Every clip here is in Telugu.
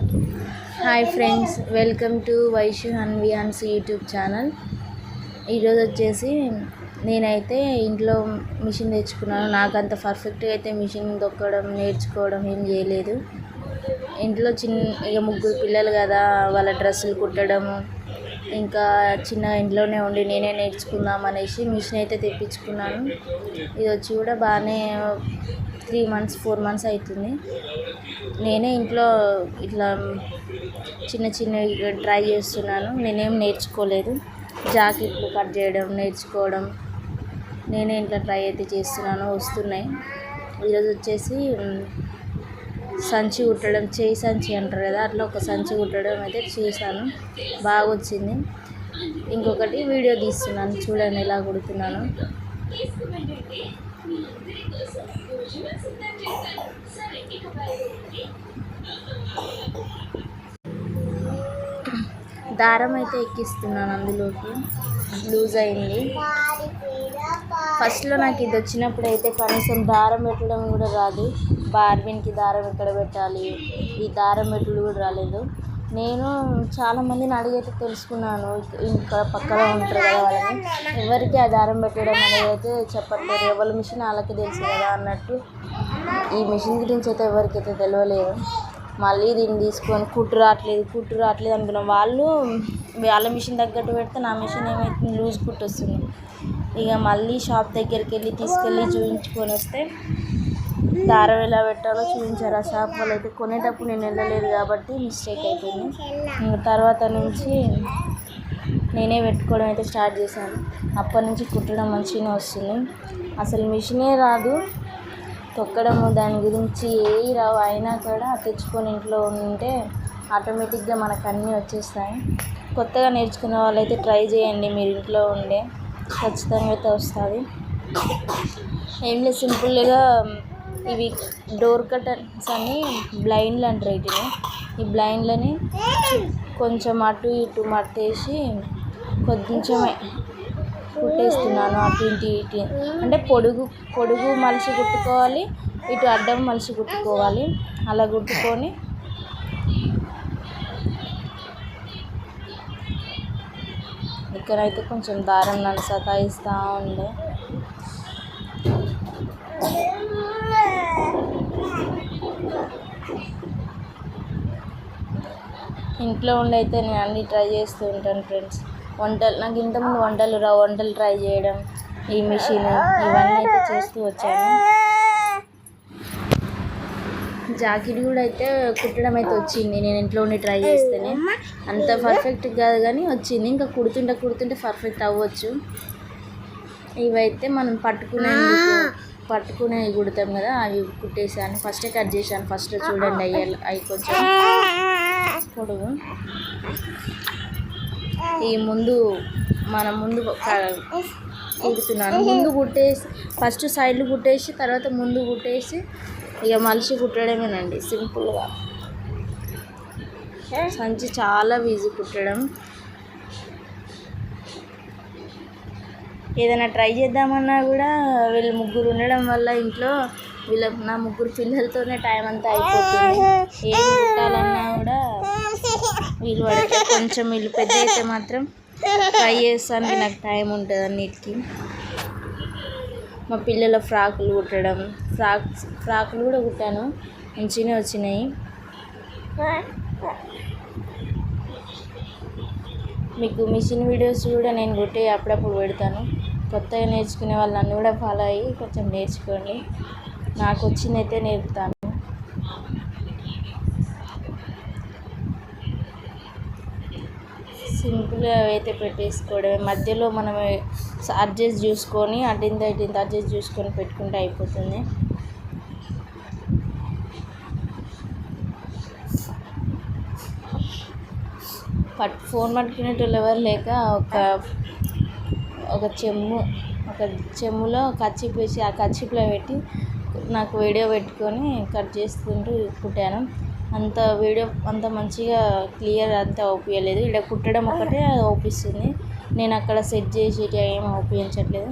Hi friends, welcome to Vaishu హన్వియాన్స్ యూట్యూబ్ ఛానల్. ఈరోజు వచ్చేసి నేనైతే ఇంట్లో మిషన్ తెచ్చుకున్నాను. నాకు అంత పర్ఫెక్ట్గా అయితే మిషన్ తొక్కడం నేర్చుకోవడం ఏం చేయలేదు. ఇంట్లో ఇక ముగ్గురు పిల్లలు కదా, వాళ్ళ డ్రెస్సులు కుట్టడము, ఇంకా చిన్న ఇంట్లోనే ఉండి నేనే నేర్చుకుందాం అనేసి మిషన్ అయితే తెప్పించుకున్నాను. ఇది వచ్చి కూడా బాగానే 3 months 4 months అవుతుంది. నేనే ఇంట్లో ఇట్లా చిన్న ట్రై చేస్తున్నాను. నేనేం నేర్చుకోలేదు. జాకెట్లు కట్ చేయడం నేర్చుకోవడం నేనే ఇంట్లో ట్రై అయితే చేస్తున్నాను, వస్తున్నాయి. ఈరోజు వచ్చేసి సంచి కుట్టడం, చేయి సంచి అంటారు కదా, అట్లా ఒక సంచి కుట్టడం అయితే చేశాను. బాగా వచ్చింది. ఇంకొకటి వీడియో తీస్తున్నాను, చూడండి ఎలా కుడుతున్నాను. దారం అయితే ఎక్కిస్తున్నాను, అందులోకి లూజ్ అయింది. ఫస్ట్లో నాకు ఇది వచ్చినప్పుడు అయితే కనీసం దారం పెట్టడం కూడా రాదు. బార్బిన్కి దారం ఎక్కడ పెట్టాలి, ఈ దారం పెట్టుడు కూడా రాలేదు. నేను చాలామందిని అడిగైతే తెలుసుకున్నాను, ఇంకా పక్కన ఉంటారు కదా వాళ్ళని. ఎవరికి ఆ దారం పెట్టడం అనేది అయితే చెప్పట్లేదు. ఎవరి మిషన్ వాళ్ళకి తెలుసు కదా అన్నట్టు ఈ మిషన్ గురించి అయితే ఎవరికైతే తెలియలేదు. మళ్ళీ దీన్ని తీసుకొని కుట్టు రావట్లేదు అనుకున్నాం. వాళ్ళ మిషన్ తగ్గట్టు పెడితే నా మిషన్ ఏమైతే లూజ్ కుట్టు వస్తుంది. ఇక మళ్ళీ షాప్ దగ్గరికి తీసుకెళ్ళి చూపించుకొని వస్తే దారం ఎలా పెట్టాలో చూపించారు. ఆ షాప్ వాళ్ళు అయితే కొనేటప్పుడు నేను వెళ్ళలేదు కాబట్టి మిస్టేక్ అయిపోయింది. ఇంకా తర్వాత నుంచి నేనే పెట్టుకోవడం అయితే స్టార్ట్ చేశాను. అప్పటి నుంచి కుట్టడం మంచిగానే వస్తుంది. అసలు మిషనే రాదు, తొక్కడము దాని గురించి ఏవి రావు. అయినా కూడా తెచ్చుకొని ఇంట్లో ఉంటే ఆటోమేటిక్గా మనకు అన్నీ వచ్చేస్తాయి. కొత్తగా నేర్చుకునే వాళ్ళైతే ట్రై చేయండి, మీరు ఇంట్లో ఉండే ఖచ్చితంగా అయితే వస్తుంది. ఏం లేదు, సింపుల్గా ఇవి డోర్ కర్టన్స్ అని బ్లైండ్లు అంటారు వీటిని. ఈ బ్లైండ్లని కొంచెం అటు ఇటు మట్టేసి కొంచెమే కుట్టేస్తున్నాను. అటు ఇటు అంటే పొడుగు మలిసి కుట్టుకోవాలి, ఇటు అడ్డం మలిసి కుట్టుకోవాలి. అలా కుట్టుకొని ఇక్కడైతే కొంచెం దారం నన్ను సతాయిస్తూ ఉండే. ఇంట్లో ఉండి అయితే నేను అన్నీ ట్రై చేస్తూ ఉంటాను ఫ్రెండ్స్. నాకు ఇంతకుముందు వంటలు ట్రై చేయడం, ఈ మిషన్ ఇవన్నీ అయితే చేస్తూ వచ్చాను. జాకెట్ కూడా అయితే కుట్టడం అయితే వచ్చింది. నేను ఇంట్లో ఉండి ట్రై చేస్తేనే అంత పర్ఫెక్ట్ కాదు కానీ వచ్చింది. ఇంకా కుడుతుంటే పర్ఫెక్ట్ అవ్వచ్చు. ఇవైతే మనం పట్టుకునేవి కుడతాం కదా, అవి కుట్టేసాను. ఫస్టే కట్ చేశాను. ఫస్ట్ చూడండి, అవి కొంచెం పొడుగు. ఈ ముందు కుడుతున్నాను. ముందు కుట్టేసి ఫస్ట్ సైడ్లు కుట్టేసి తర్వాత ముందు కుట్టేసి ఇక మలిసి కుట్టడమేనండి, సింపుల్గా. సంచి చాలా ఈజీ కుట్టడం. ఏదైనా ట్రై చేద్దామన్నా కూడా వీళ్ళు ముగ్గురు ఉండడం వల్ల ఇంట్లో నా ముగ్గురు పిల్లలతోనే టైం అంతా అయిపోతుంది. ఏం కుట్టాలన్నా కూడా వీళ్ళు పడితే కొంచెం వీళ్ళు పెద్ద అయితే మాత్రం ట్రై చేస్తానికి నాకు టైం ఉంటుంది అన్నిటికీ. మా పిల్లల ఫ్రాకులు కుట్టడం, ఫ్రాకులు కూడా కుట్టాను, మంచిగానే వచ్చినాయి. మీకు మిషన్ వీడియోస్ కూడా నేను కుట్టి అప్పుడప్పుడు పెడతాను. కొత్తగా నేర్చుకునే వాళ్ళు నన్ను కూడా ఫాలో అయ్యి కొంచెం నేర్చుకోండి. నాకు వచ్చిందైతే నేర్పుతాను. సింపుల్గా అయితే పెట్టేసుకోవడమే. మధ్యలో మనం అడ్జస్ట్ చూసుకొని అటింత అడ్జస్ట్ చూసుకొని పెట్టుకుంటే అయిపోతుంది. ఫోన్ పట్టుకునేటోళ్ళు ఎవరు లేక ఒక చెమ్ములో కచ్చిప్ వేసి ఆ కచ్చిప్లో పెట్టి నాకు వీడియో పెట్టుకొని కట్ చేసుకుంటూ కుట్టాను. అంత మంచిగా క్లియర్ అంతా ఓపియలేదు. ఇక్కడ కుట్టడం ఒకటే ఓపిస్తుంది. నేను అక్కడ సెట్ చేసి ఏం ఓపించట్లేదు,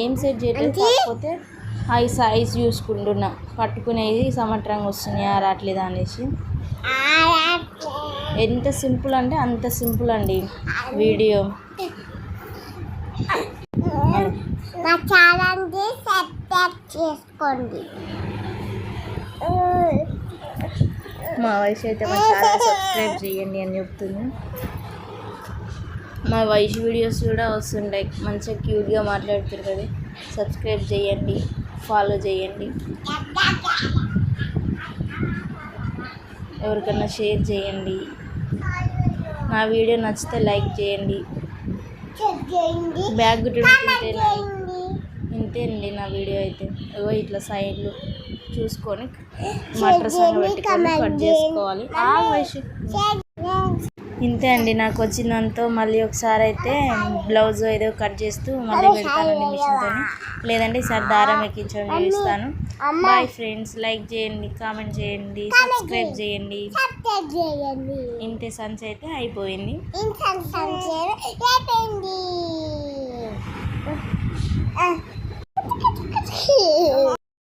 ఏం సెట్ చేయట్లేదు. కాకపోతే అవి సైజ్ చూసుకుంటున్నా, పట్టుకునేది సమట్రంగా వస్తున్నాయా రావట్లేదా అనేసి. ఎంత సింపుల్ అంటే అంత సింపుల్ అండి వీడియో. మా ఛానల్ని సబ్స్క్రైబ్ చేసుకోండి. మా వయసు అయితే మా ఛానల్ సబ్స్క్రైబ్ చేయండి అని చెప్తుంది. మా వయసు వీడియోస్ కూడా వస్తుంటాయి, మంచిగా క్యూట్గా మాట్లాడుతారు కదా. సబ్స్క్రైబ్ చేయండి, ఫాలో చేయండి, ఎవరికన్నా షేర్ చేయండి. నా వీడియో నచ్చితే లైక్ చేయండి. బ్యాగ్ గుట్టింటేనే ఇంతే అండి నా వీడియో అయితే. ఇట్లా సైడ్లు చూసుకొని మటర్ సైడ్ పెట్టుకొని కట్ చేసుకోవాలి. వయసు ఇంతే అండి. నాకు వచ్చినంత మళ్ళీ ఒకసారి అయితే బ్లౌజ్ ఏదో కట్ చేస్తూ మళ్ళీ పెడతానండి మిషన్తో, లేదంటే ఈసారి దారం ఎక్కించడం చూపిస్తాను. బాయ్ ఫ్రెండ్స్, లైక్ చేయండి, కామెంట్ చేయండి, సబ్స్క్రైబ్ చేయండి. ఇంతే, సంచి అయితే అయిపోయింది.